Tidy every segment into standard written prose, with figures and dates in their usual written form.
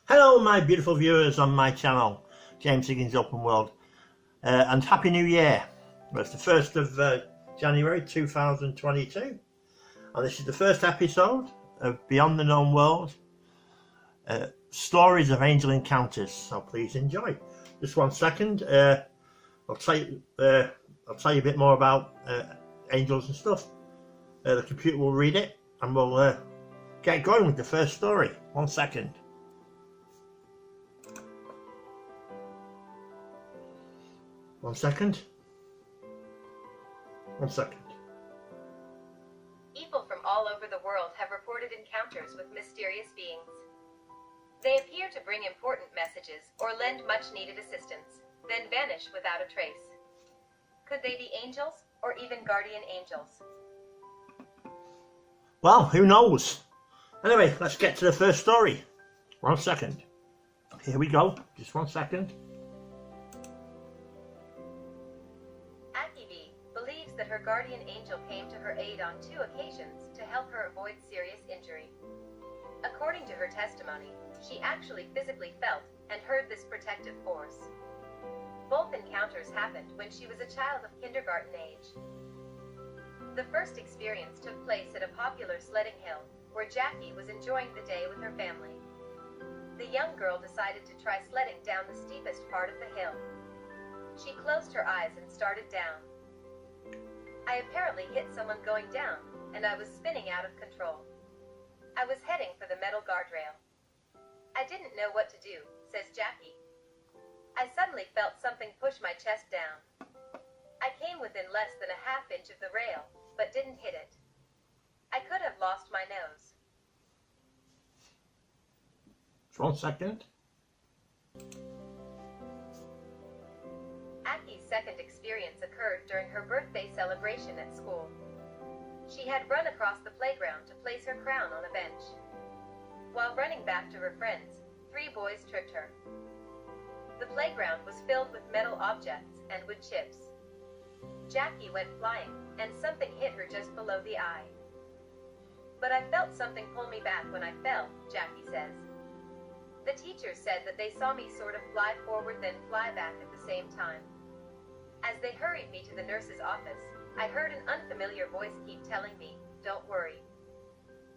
Hello my beautiful viewers on my channel, James Higgins Open World, and Happy New Year. Well, it's the 1st of January 2022 and this is the first episode of Beyond the Known World, Stories of Angel Encounters, so please enjoy. Just 1 second, I'll tell you a bit more about angels and stuff. The computer will read it and we'll get going with the first story. 1 second. One second. People from all over the world have reported encounters with mysterious beings. They appear to bring important messages or lend much needed assistance, then vanish without a trace. Could they be angels or even guardian angels? Well, who knows? Anyway, let's get to the first story. 1 second. Here we go. Just 1 second. That her guardian angel came to her aid on 2 occasions to help her avoid serious injury. According to her testimony, she actually physically felt and heard this protective force. Both encounters happened when she was a child of kindergarten age. The first experience took place at a popular sledding hill, where Jackie was enjoying the day with her family. The young girl decided to try sledding down the steepest part of the hill. She closed her eyes and started down. I apparently hit someone going down, and I was spinning out of control. I was heading for the metal guardrail. I didn't know what to do, says Jackie. I suddenly felt something push my chest down. I came within less than a half inch of the rail, but didn't hit it. I could have lost my nose. 1 second. Aki's second experience occurred during her birthday celebration at school. She had run across the playground to place her crown on a bench. While running back to her friends, 3 boys tripped her. The playground was filled with metal objects and wood chips. Jackie went flying, and something hit her just below the eye. But I felt something pull me back when I fell, Jackie says. The teachers said that they saw me sort of fly forward then fly back at the same time. As they hurried me to the nurse's office, I heard an unfamiliar voice keep telling me, "Don't worry.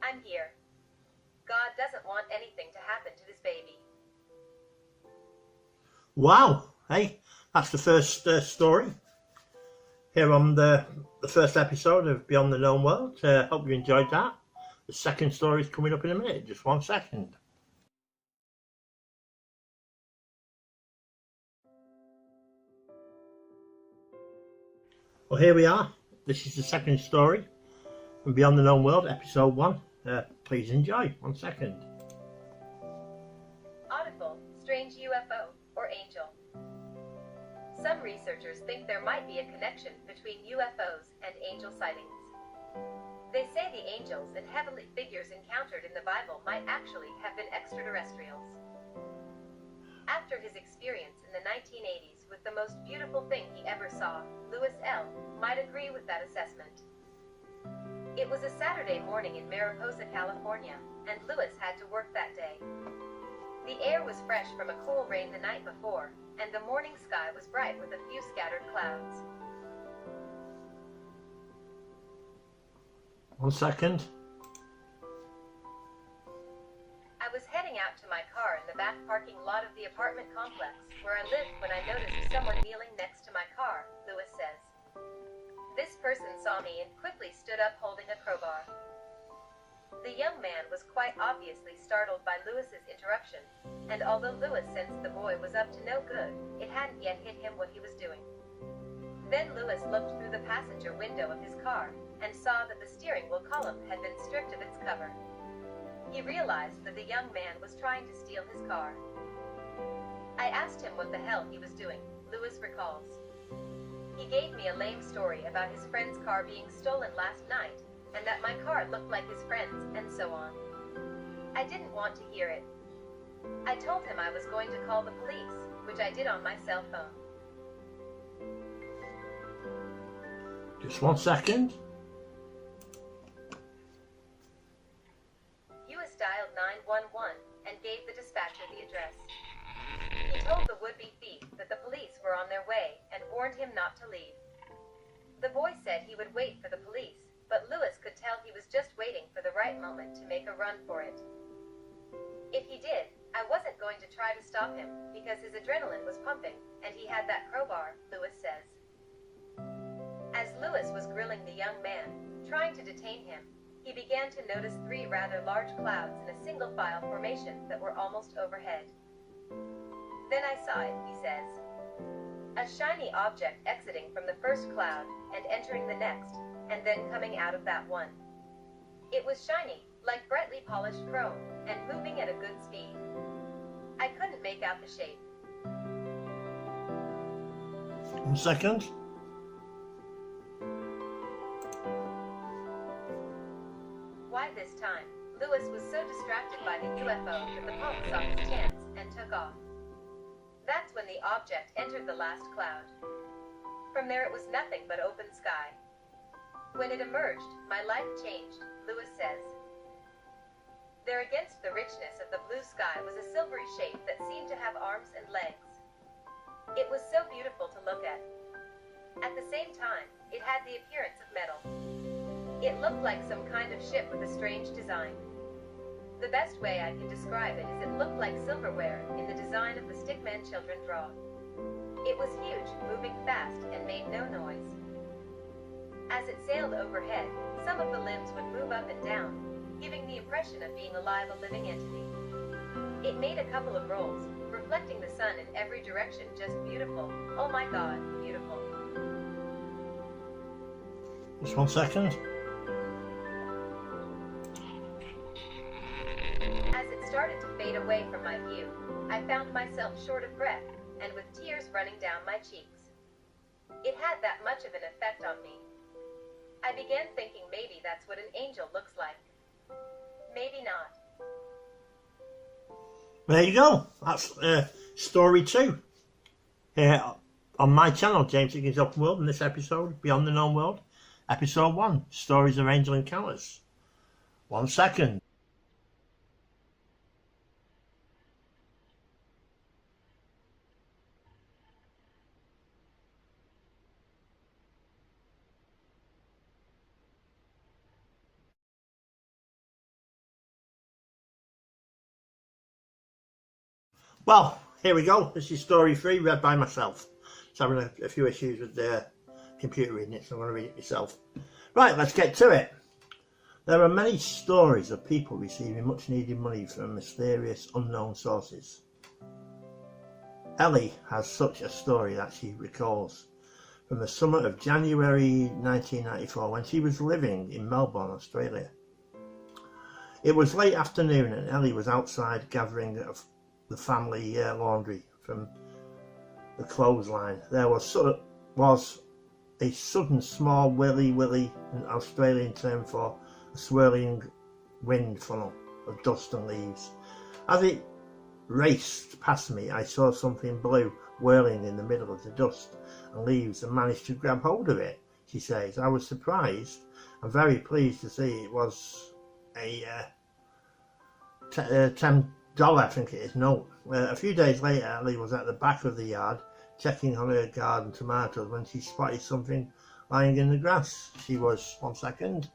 I'm here. God doesn't want anything to happen to this baby." Wow, hey, that's the first story here on the first episode of Beyond the Known World. Hope you enjoyed that. The second story is coming up in a minute. Just 1 second. Well, here we are. This is the second story from Beyond the Known World, episode 1. Please enjoy. 1 second. Audible, strange UFO or angel. Some researchers think there might be a connection between UFOs and angel sightings. They say the angels and heavenly figures encountered in the Bible might actually have been extraterrestrials. After his experience in the 1980s with the most beautiful thing he ever saw, Louis L. might agree with that assessment. It was a Saturday morning in Mariposa, California, and Louis had to work that day. The air was fresh from a cool rain the night before, and the morning sky was bright with a few scattered clouds. 1 second. I was heading out to my car in the back parking lot of the apartment complex where I lived when I noticed someone kneeling next to my car, Louis says. This person saw me and quickly stood up holding a crowbar. The young man was quite obviously startled by Louis's interruption, and although Louis sensed the boy was up to no good, it hadn't yet hit him what he was doing. Then Louis looked through the passenger window of his car and saw that the steering wheel column had been stripped of its cover. He realized that the young man was trying to steal his car. I asked him what the hell he was doing, Louis recalls. He gave me a lame story about his friend's car being stolen last night, and that my car looked like his friend's, and so on. I didn't want to hear it. I told him I was going to call the police, which I did on my cell phone. Just 1 second. Louis dialed 911 and gave the dispatcher the their way and warned him not to leave. The boy said he would wait for the police, but Lewis could tell he was just waiting for the right moment to make a run for it. If he did, I wasn't going to try to stop him, because his adrenaline was pumping, and he had that crowbar, Lewis says. As Lewis was grilling the young man, trying to detain him, he began to notice 3 rather large clouds in a single-file formation that were almost overhead. Then I saw it, he says. A shiny object exiting from the first cloud and entering the next, and then coming out of that one. It was shiny, like brightly polished chrome, and moving at a good speed. I couldn't make out the shape. 1 second. Why this time, Lewis was so distracted by the UFO that the punk saw his chance and took off. That's when the object entered the last cloud. From there it was nothing but open sky. When it emerged, my life changed, Lewis says. There against the richness of the blue sky was a silvery shape that seemed to have arms and legs. It was so beautiful to look at. At the same time, it had the appearance of metal. It looked like some kind of ship with a strange design. The best way I can describe it is it looked like silverware in the design of the stickman children draw. It was huge, moving fast, and made no noise. As it sailed overhead, some of the limbs would move up and down, giving the impression of being alive, a living entity. It made a couple of rolls, reflecting the sun in every direction, just beautiful. Oh my God, beautiful. Just 1 second. As it started to fade away from my view, I found myself short of breath, and with tears running down my cheeks. It had that much of an effect on me. I began thinking maybe that's what an angel looks like. Maybe not. There you go. That's story 2. Here on my channel, James Higgins Open World, in this episode, Beyond the Known World, episode 1, Stories of Angel Encounters. 1 second. Well, here we go. This is story 3, read by myself. So I'm having a few issues with the computer reading it, so I'm going to read it myself. Right, let's get to it. There are many stories of people receiving much needed money from mysterious unknown sources. Ellie has such a story that she recalls from the summer of January 1994 when she was living in Melbourne, Australia. It was late afternoon and Ellie was outside gathering the family laundry from the clothesline. There was a sudden small willy, an Australian term for a swirling wind funnel of dust and leaves. As it raced past me, I saw something blue whirling in the middle of the dust and leaves and managed to grab hold of it, she says. I was surprised and very pleased to see it was a $10, I think it is, note. A few days later, Ellie was at the back of the yard checking on her garden tomatoes when she spotted something lying in the grass. She was, 1 second.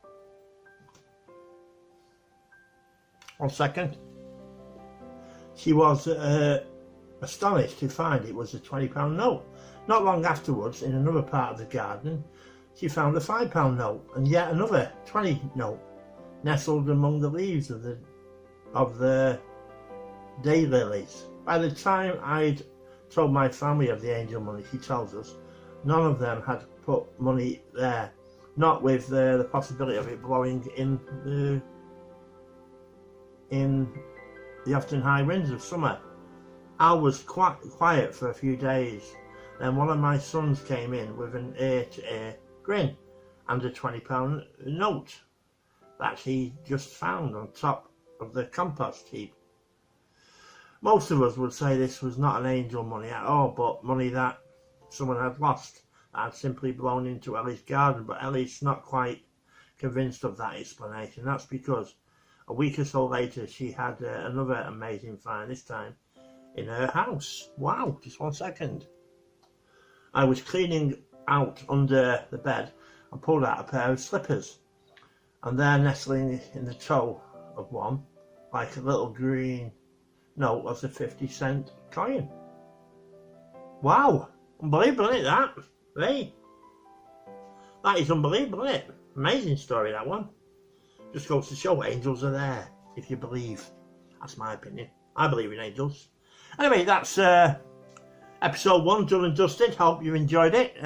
1 second. She was astonished to find it was a £20 note. Not long afterwards, in another part of the garden, she found a £5 note and yet another 20 note nestled among the leaves of the daylilies. By the time I'd told my family of the angel money, she tells us, none of them had put money there, not with the possibility of it blowing in the often high winds of summer. Al was quite quiet for a few days. Then one of my sons came in with an ear-to-ear grin and a £20 note that he just found on top of the compost heap. Most of us would say this was not an angel money at all, but money that someone had lost, that had simply blown into Ellie's garden. But Ellie's not quite convinced of that explanation. That's because a week or so later she had another amazing find, this time in her house. Wow, just 1 second. I was cleaning out under the bed and pulled out a pair of slippers, and there, nestling in the toe of one, like a little green note, was a 50-cent coin. Wow, unbelievable, isn't it, that? Hey, that is unbelievable, isn't it? Amazing story, that one. Just goes to show angels are there, if you believe. That's my opinion. I believe in angels. Anyway, that's episode 1 done and dusted. Hope you enjoyed it.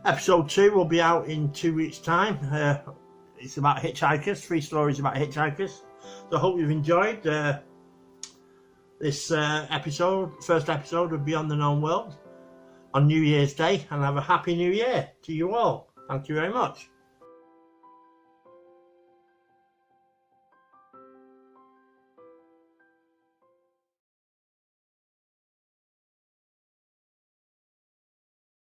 Episode 2 will be out in 2 weeks' time. It's about hitchhikers, 3 stories about hitchhikers. So I hope you've enjoyed this first episode of Beyond the Known World on New Year's Day, and have a happy New Year to you all. Thank you very much.